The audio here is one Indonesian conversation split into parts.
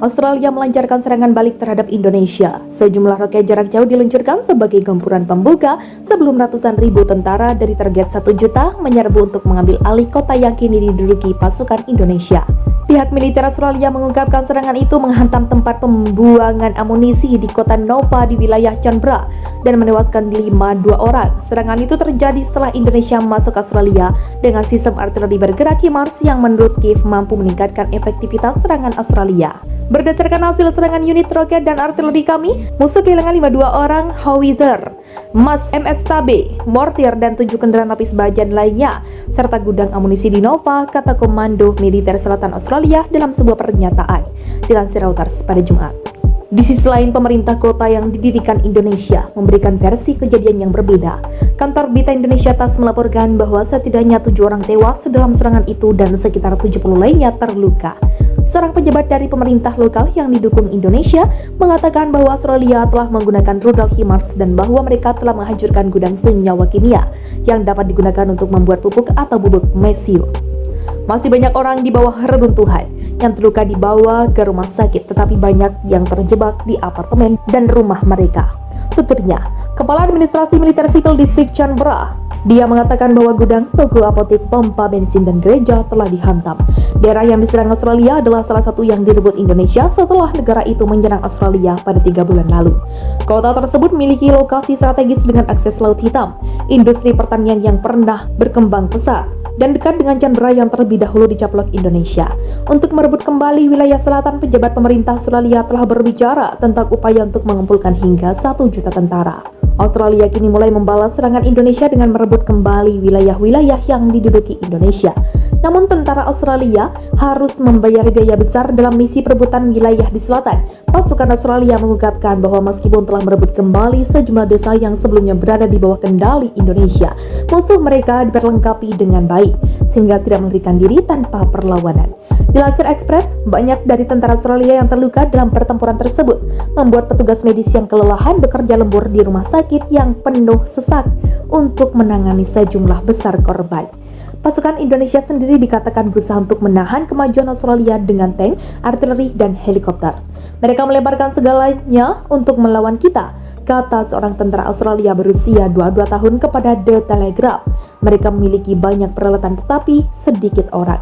Australia melancarkan serangan balik terhadap Indonesia. Sejumlah roket jarak jauh diluncurkan sebagai gempuran pembuka sebelum ratusan ribu tentara dari target 1 juta menyerbu untuk mengambil alih kota yang kini diduduki pasukan Indonesia. Pihak militer Australia mengungkapkan serangan itu menghantam tempat pembuangan amunisi di kota Nova di wilayah Canberra dan menewaskan 52 orang. Serangan itu terjadi setelah Indonesia masuk Australia dengan sistem artileri bergerak HIMARS yang menurut Kiev mampu meningkatkan efektivitas serangan Australia. Berdasarkan hasil serangan unit roket dan artileri kami, musuh kehilangan 52 orang howitzer, MS-TB, mortir dan 7 kendaraan lapis baja lainnya, serta gudang amunisi di Nova, kata Komando Militer Selatan Australia dalam sebuah pernyataan, dilansir Reuters pada Jumat. Di sisi lain, pemerintah kota yang didirikan Indonesia memberikan versi kejadian yang berbeda. Kantor Berita Indonesia TAS melaporkan bahwa setidaknya 7 orang tewas dalam serangan itu dan sekitar 70 lainnya terluka. Seorang pejabat dari pemerintah lokal yang didukung Indonesia mengatakan bahwa Australia telah menggunakan rudal HIMARS dan bahwa mereka telah menghancurkan gudang senyawa kimia yang dapat digunakan untuk membuat pupuk atau bubuk mesiu. Masih banyak orang di bawah reruntuhan yang terluka dibawa ke rumah sakit, tetapi banyak yang terjebak di apartemen dan rumah mereka, tuturnya Kepala Administrasi Militer Sipil Distrik Canberra. Dia mengatakan bahwa gudang, toko, apotek, pompa bensin, dan gereja telah dihantam. Daerah yang diserang Australia adalah salah satu yang direbut Indonesia setelah negara itu menyerang Australia pada 3 bulan lalu. Kota tersebut memiliki lokasi strategis dengan akses Laut Hitam, industri pertanian yang pernah berkembang pesat, dan dekat dengan Canberra yang terlebih dahulu dicaplok Indonesia. Untuk merebut kembali wilayah selatan, pejabat pemerintah Australia telah berbicara tentang upaya untuk mengumpulkan hingga 1 juta tentara. Australia kini mulai membalas serangan Indonesia dengan merebut kembali wilayah-wilayah yang diduduki Indonesia. Namun tentara Australia harus membayar biaya besar dalam misi perebutan wilayah di selatan. Pasukan Australia mengungkapkan bahwa meskipun telah merebut kembali sejumlah desa yang sebelumnya berada di bawah kendali Indonesia, musuh mereka diperlengkapi dengan baik, sehingga tidak melarikan diri tanpa perlawanan. Dilansir Express, banyak dari tentara Australia yang terluka dalam pertempuran tersebut membuat petugas medis yang kelelahan bekerja lembur di rumah sakit yang penuh sesak untuk menangani sejumlah besar korban. Pasukan Indonesia sendiri dikatakan berusaha untuk menahan kemajuan Australia dengan tank, artileri, dan helikopter. Mereka melemparkan segalanya untuk melawan kita, kata seorang tentara Australia berusia 22 tahun kepada The Telegraph. Mereka memiliki banyak peralatan tetapi sedikit orang.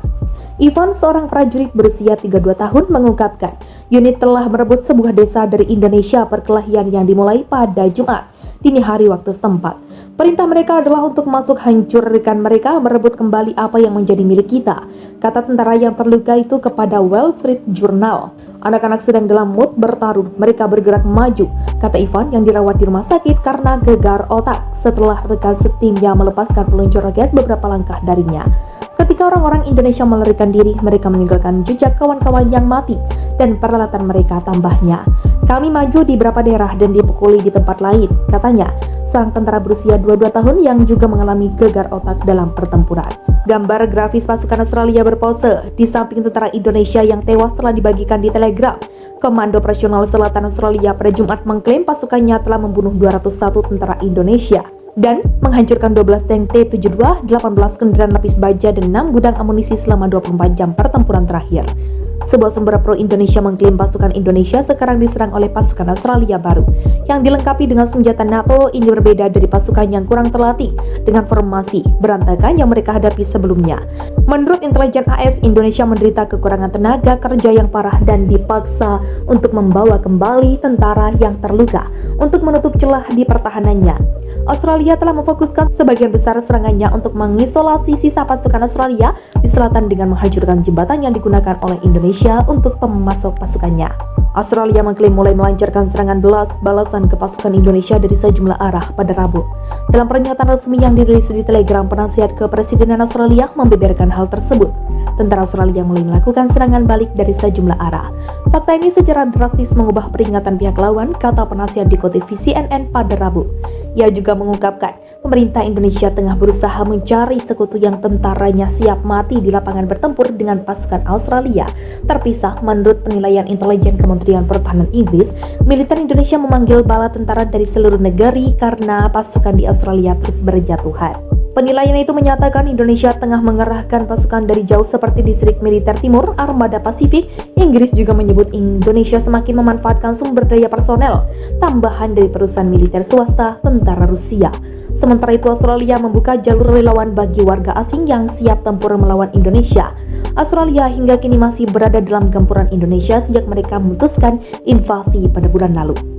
Ivan, seorang prajurit berusia 32 tahun, mengungkapkan unit telah merebut sebuah desa dari Indonesia. Perkelahian yang dimulai pada Jumat dini hari waktu setempat. Perintah mereka adalah untuk masuk, hancurkan mereka, merebut kembali apa yang menjadi milik kita, kata tentara yang terluka itu kepada Wall Street Journal. Anak-anak sedang dalam mood bertarung, mereka bergerak maju, kata Ivan yang dirawat di rumah sakit karena gegar otak setelah rekan setimnya melepaskan peluncur roket beberapa langkah darinya. Ketika orang-orang Indonesia melarikan diri, mereka meninggalkan jejak kawan-kawan yang mati dan peralatan mereka, tambahnya. Kami maju di beberapa daerah dan dipukuli di tempat lain, katanya. Seorang tentara berusia 22 tahun yang juga mengalami gegar otak dalam pertempuran. Gambar grafis pasukan Australia berpose di samping tentara Indonesia yang tewas telah dibagikan di Telegram. Komando Operasional Selatan Australia pada Jumat mengklaim pasukannya telah membunuh 201 tentara Indonesia dan menghancurkan 12 tank T-72, 18 kendaraan lapis baja, dan 6 gudang amunisi selama 24 jam pertempuran terakhir. Sebuah sumber pro-Indonesia mengklaim pasukan Indonesia sekarang diserang oleh pasukan Australia baru yang dilengkapi dengan senjata NATO. Ini berbeda dari pasukan yang kurang terlatih dengan formasi berantakan yang mereka hadapi sebelumnya. Menurut intelijen AS, Indonesia menderita kekurangan tenaga kerja yang parah dan dipaksa untuk membawa kembali tentara yang terluka untuk menutup celah di pertahanannya. Australia telah memfokuskan sebagian besar serangannya untuk mengisolasi sisa pasukan Australia di selatan dengan menghancurkan jembatan yang digunakan oleh Indonesia untuk pemasok pasukannya. Australia mengklaim mulai melancarkan serangan balasan ke pasukan Indonesia dari sejumlah arah pada Rabu. Dalam pernyataan resmi yang dirilis di Telegram, penasihat kepresidenan Australia membeberkan hal tersebut. Tentara Australia mulai melakukan serangan balik dari sejumlah arah. Fakta ini secara drastis mengubah peringatan pihak lawan, kata penasihat dikutip CNN pada Rabu. Ia juga mengungkapkan pemerintah Indonesia tengah berusaha mencari sekutu yang tentaranya siap mati di lapangan bertempur dengan pasukan Australia terpisah. Menurut penilaian intelijen Kementerian Pertahanan Inggris, militer Indonesia memanggil bala tentara dari seluruh negara karena pasukan di Australia terus berjatuhan. Penilaian itu menyatakan Indonesia tengah mengerahkan pasukan dari jauh seperti distrik militer timur, armada Pasifik. Inggris juga menyebut Indonesia semakin memanfaatkan sumber daya personel tambahan dari perusahaan militer swasta tentara Rusia. Sementara itu Australia membuka jalur relawan bagi warga asing yang siap tempur melawan Indonesia. Australia hingga kini masih berada dalam gempuran Indonesia sejak mereka memutuskan invasi pada bulan lalu.